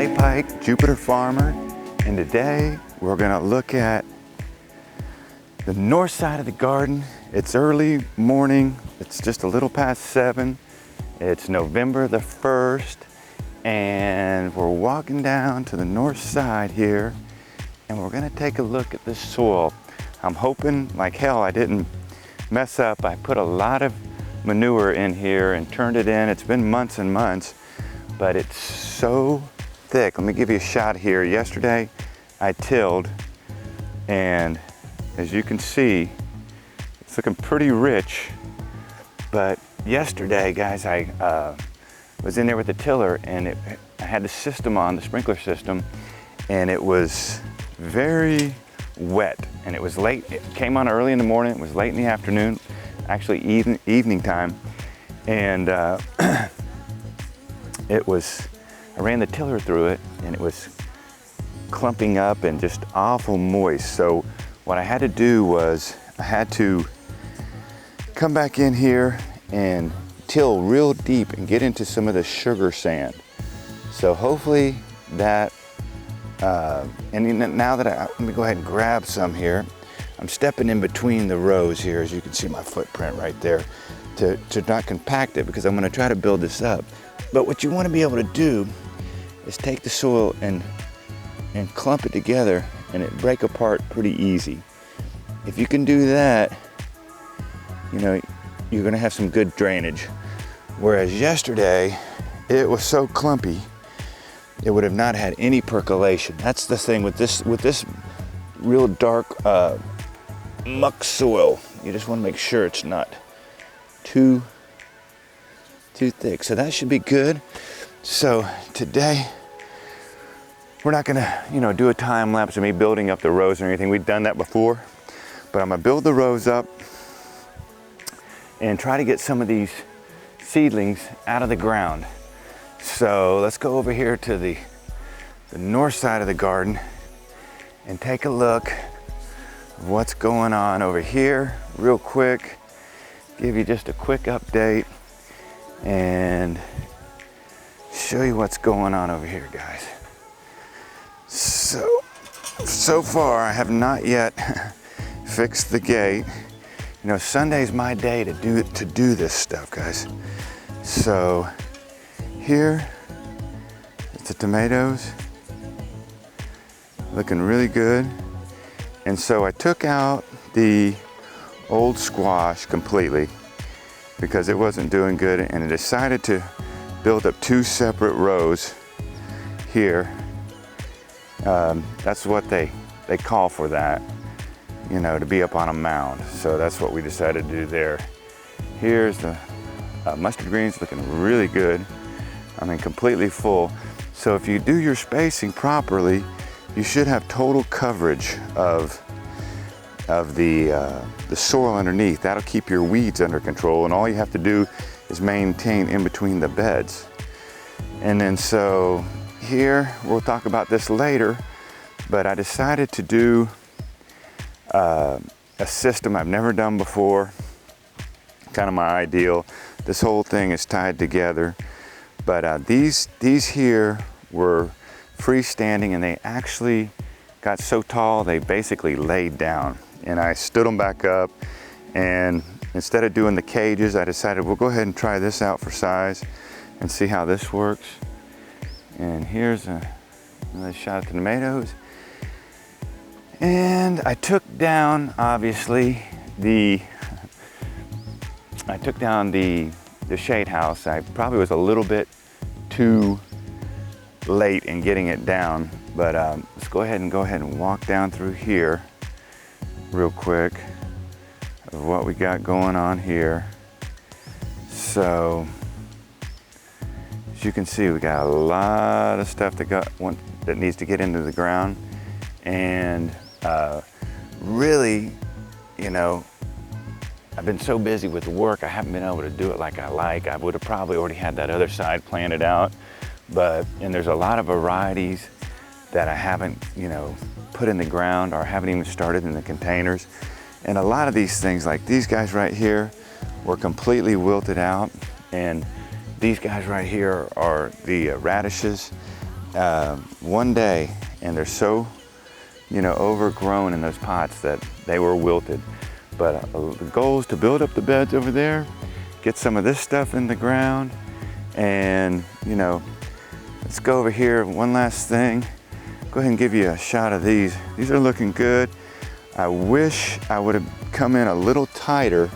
Clay Pike, Jupiter Farmer, and today we're gonna look at the north side of the garden. It's early morning, it's just a little past 7. It's November the 1st, and we're walking down to the north side here, and we're gonna take a look at the soil. I'm hoping like hell I didn't mess up. I put a lot of manure in here and turned it in. It's been months and months, but it's so thick. Let me give you a shot here. Yesterday I tilled, and as you can see, it's looking pretty rich. But yesterday, guys, I was in there with the tiller, and I had the system on, the sprinkler system, and it was very wet, and it was late. It came on early in the morning, it was late in the afternoon, actually evening time, and I ran the tiller through it, and it was clumping up and just awful moist. So what I had to do was I had to come back in here and till real deep and get into some of the sugar sand. So hopefully that, and now that let me go ahead and grab some here. I'm stepping in between the rows here, as you can see my footprint right there, to not compact it, because I'm gonna try to build this up. But what you wanna be able to do is take the soil and clump it together, and it break apart pretty easy. If you can do that, you know, you're gonna have some good drainage. Whereas yesterday, it was so clumpy, it would have not had any percolation. That's the thing with this real dark muck soil. You just wanna make sure it's not too thick. So that should be good. So today, we're not gonna, do a time lapse of me building up the rows or anything. We've done that before, but I'm gonna build the rows up and try to get some of these seedlings out of the ground. So let's go over here to the north side of the garden and take a look at what's going on over here real quick. Give you just a quick update and show you what's going on over here, guys. So far I have not yet fixed the gate. Sunday's my day to do this stuff, guys. So here it's the tomatoes, looking really good. And so I took out the old squash completely because it wasn't doing good, and I decided to build up 2 separate rows here. That's what they call for that, to be up on a mound. So that's what we decided to do there. Here's the mustard greens, looking really good. I mean, completely full. So if you do your spacing properly, you should have total coverage of the soil underneath. That'll keep your weeds under control, and all you have to do is maintain in between the beds. And then so here, we'll talk about this later, but I decided to do a system I've never done before, kind of my ideal. This whole thing is tied together, but these here were freestanding, and they actually got so tall they basically laid down, and I stood them back up, and instead of doing the cages, I decided we'll go ahead and try this out for size and see how this works. And here's another shot of the tomatoes. And I took down, obviously, the shade house. I probably was a little bit too late in getting it down, but let's go ahead and walk down through here real quick of what we got going on here. So as you can see, we got a lot of stuff that needs to get into the ground, and really, I've been so busy with the work, I haven't been able to do it like I like. I would have probably already had that other side planted out, and there's a lot of varieties that I haven't, put in the ground or haven't even started in the containers. And a lot of these things, like these guys right here, were completely wilted out, and these guys right here are the radishes. one day, and they're so, overgrown in those pots that they were wilted. But the goal is to build up the beds over there, get some of this stuff in the ground, and let's go over here. One last thing. Go ahead and give you a shot of these. These are looking good. I wish I would have come in a little tighter.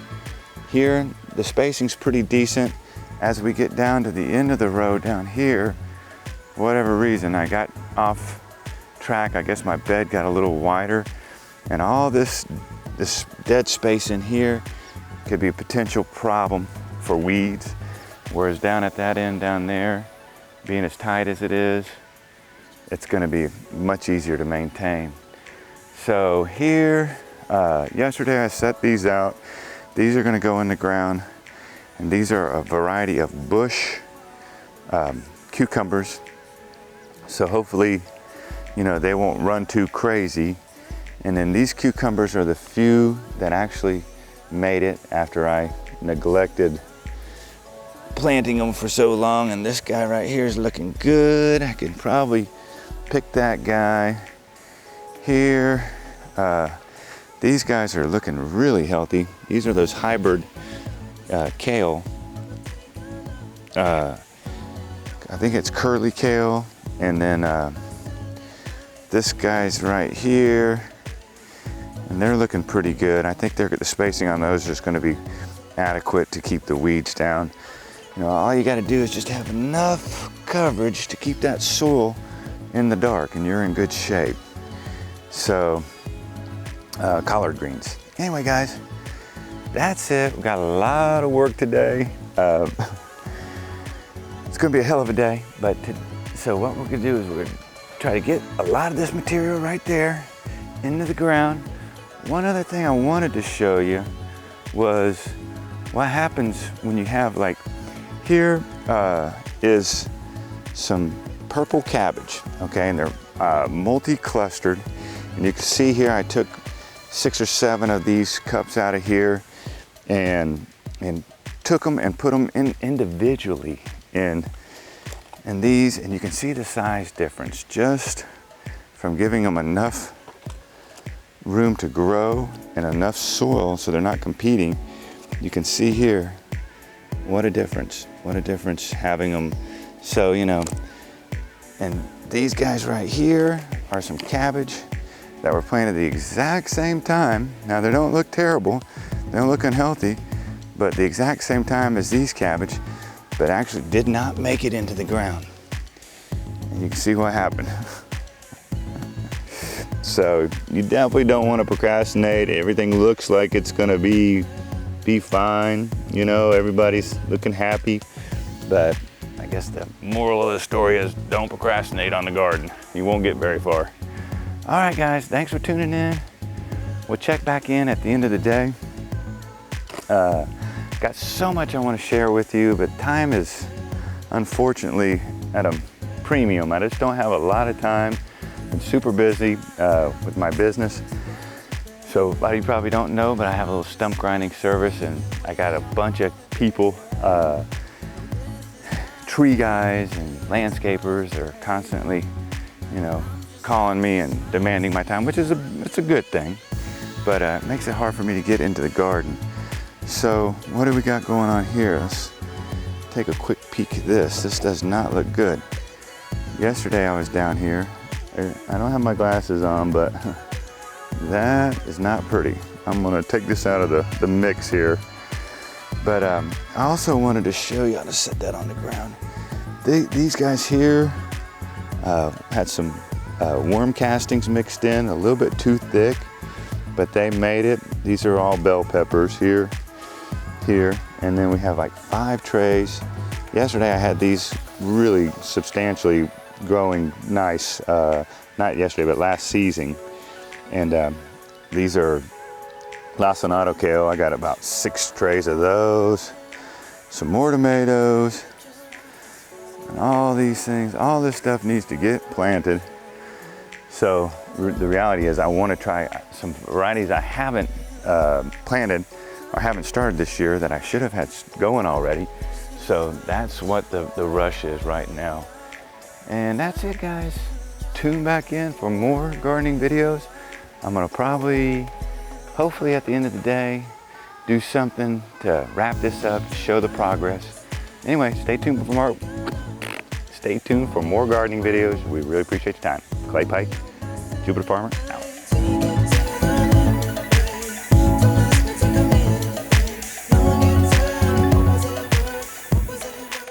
Here, the spacing's pretty decent. As we get down to the end of the row down here, for whatever reason, I got off track. I guess my bed got a little wider, and all this dead space in here could be a potential problem for weeds. Whereas down at that end down there, being as tight as it is, it's going to be much easier to maintain. So here, yesterday I set these out. These are going to go in the ground, and these are a variety of bush cucumbers. So hopefully, they won't run too crazy. And then these cucumbers are the few that actually made it after I neglected planting them for so long. And this guy right here is looking good. I could probably pick that guy here. These guys are looking really healthy. These are those hybrid kale. I think it's curly kale. And then this guy's right here. And they're looking pretty good. I think the spacing on those is going to be adequate to keep the weeds down. All you got to do is just have enough coverage to keep that soil in the dark, and you're in good shape. So, collard greens. Anyway, guys, that's it. We've got a lot of work today. It's going to be a hell of a day. So what we're going to do is we're going to try to get a lot of this material right there into the ground. One other thing I wanted to show you was what happens when you have, like, here is some purple cabbage, okay, and they're multi-clustered. And you can see here I took 6 or 7 of these cups out of here and took them and put them in individually in these, and you can see the size difference just from giving them enough room to grow and enough soil so they're not competing. You can see here what a difference having them. So, and these guys right here are some cabbage that were planted the exact same time. Now, they don't look terrible, they don't look unhealthy, but the exact same time as these cabbage, but actually did not make it into the ground. And you can see what happened. So you definitely don't want to procrastinate. Everything looks like it's gonna be fine. Everybody's looking happy, but I guess the moral of the story is don't procrastinate on the garden. You won't get very far. All right, guys, thanks for tuning in. We'll check back in at the end of the day. Got so much I want to share with you, but time is unfortunately at a premium. I just don't have a lot of time. I'm super busy with my business. So a lot of you probably don't know, but I have a little stump grinding service, and I got a bunch of people, tree guys and landscapers are constantly, calling me and demanding my time, which is it's a good thing, but it makes it hard for me to get into the garden. So what do we got going on here? Let's take a quick peek at this. This does not look good. Yesterday I was down here. I don't have my glasses on, but that is not pretty. I'm gonna take this out of the mix here. But I also wanted to show you how to set that on the ground. These guys here had some worm castings mixed in, a little bit too thick, but they made it. These are all bell peppers here, and then we have like 5 trays. Yesterday I had these really substantially growing nice, not yesterday, but last season. And these are lacinato kale. I got about 6 trays of those, some more tomatoes, and all these things. All this stuff needs to get planted. So the reality is I want to try some varieties I haven't planted or haven't started this year that I should have had going already. So that's what the rush is right now. And that's it, guys. Tune back in for more gardening videos. I'm gonna probably, hopefully at the end of the day, do something to wrap this up, show the progress. Anyway, stay tuned for more gardening videos. We really appreciate your time. Clay Pike, Jupiter Farmer,